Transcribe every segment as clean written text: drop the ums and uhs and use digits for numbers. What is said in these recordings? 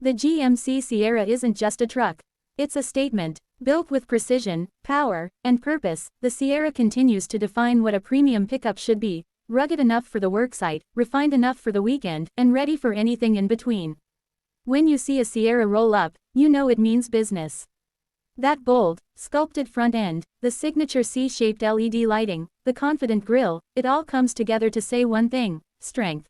The GMC Sierra isn't just a truck. It's a statement. Built with precision, power, and purpose, the Sierra continues to define what a premium pickup should be: rugged enough for the worksite, refined enough for the weekend, and ready for anything in between. When you see a Sierra roll up, you know it means business. That bold, sculpted front end, the signature C-shaped LED lighting, the confident grille, it all comes together to say one thing: strength.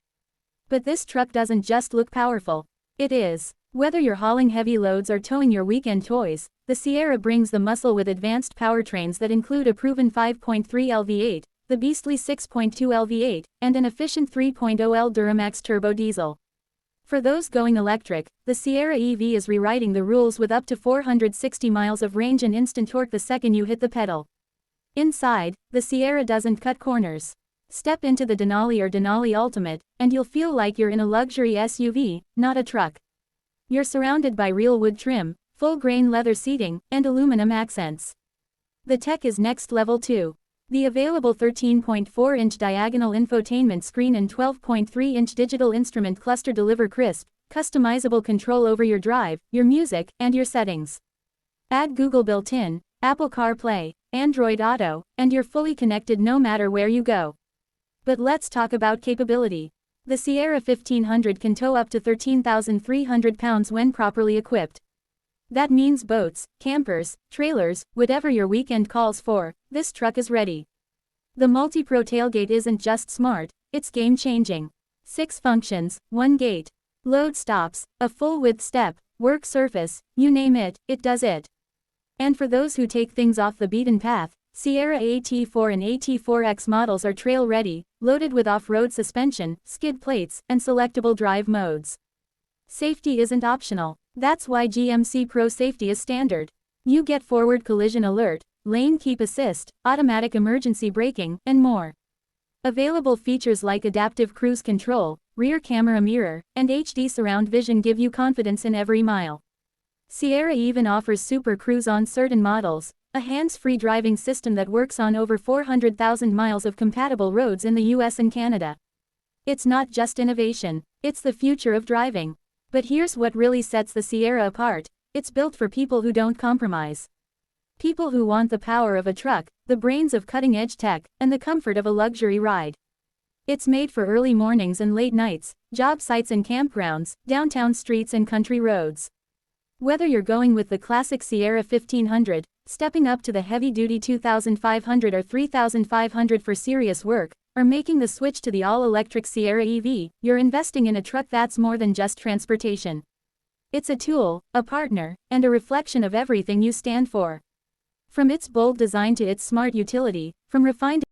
But this truck doesn't just look powerful. It is. Whether you're hauling heavy loads or towing your weekend toys, the Sierra brings the muscle with advanced powertrains that include a proven 5.3L V8, the beastly 6.2L V8, and an efficient 3.0L Duramax turbo diesel. For those going electric, the Sierra EV is rewriting the rules with up to 460 miles of range and instant torque the second you hit the pedal. Inside, the Sierra doesn't cut corners. Step into the Denali or Denali Ultimate, and you'll feel like you're in a luxury SUV, not a truck. You're surrounded by real wood trim, full-grain leather seating, and aluminum accents. The tech is next level too. The available 13.4-inch diagonal infotainment screen and 12.3-inch digital instrument cluster deliver crisp, customizable control over your drive, your music, and your settings. Add Google built-in, Apple CarPlay, Android Auto, and you're fully connected no matter where you go. But let's talk about capability. The Sierra 1500 can tow up to 13,300 pounds when properly equipped. That means boats, campers, trailers, whatever your weekend calls for, this truck is ready. The MultiPro tailgate isn't just smart, it's game-changing. 6 functions, 1 gate. Load stops, a full-width step, work surface, you name it, it does it. And for those who take things off the beaten path, Sierra AT4 and AT4X models are trail-ready, loaded with off-road suspension, skid plates, and selectable drive modes. Safety isn't optional. That's why GMC Pro Safety is standard. You get forward collision alert, lane keep assist, automatic emergency braking, and more. Available features like adaptive cruise control, rear camera mirror, and HD surround vision give you confidence in every mile. Sierra even offers Super Cruise on certain models, a hands-free driving system that works on over 400,000 miles of compatible roads in the US and Canada. It's not just innovation, it's the future of driving. But here's what really sets the Sierra apart: it's built for people who don't compromise. People who want the power of a truck, the brains of cutting-edge tech, and the comfort of a luxury ride. It's made for early mornings and late nights, job sites and campgrounds, downtown streets and country roads. Whether you're going with the classic Sierra 1500, stepping up to the heavy-duty 2500 or 3500 for serious work, or making the switch to the all-electric Sierra EV, you're investing in a truck that's more than just transportation. It's a tool, a partner, and a reflection of everything you stand for. From its bold design to its smart utility, from refined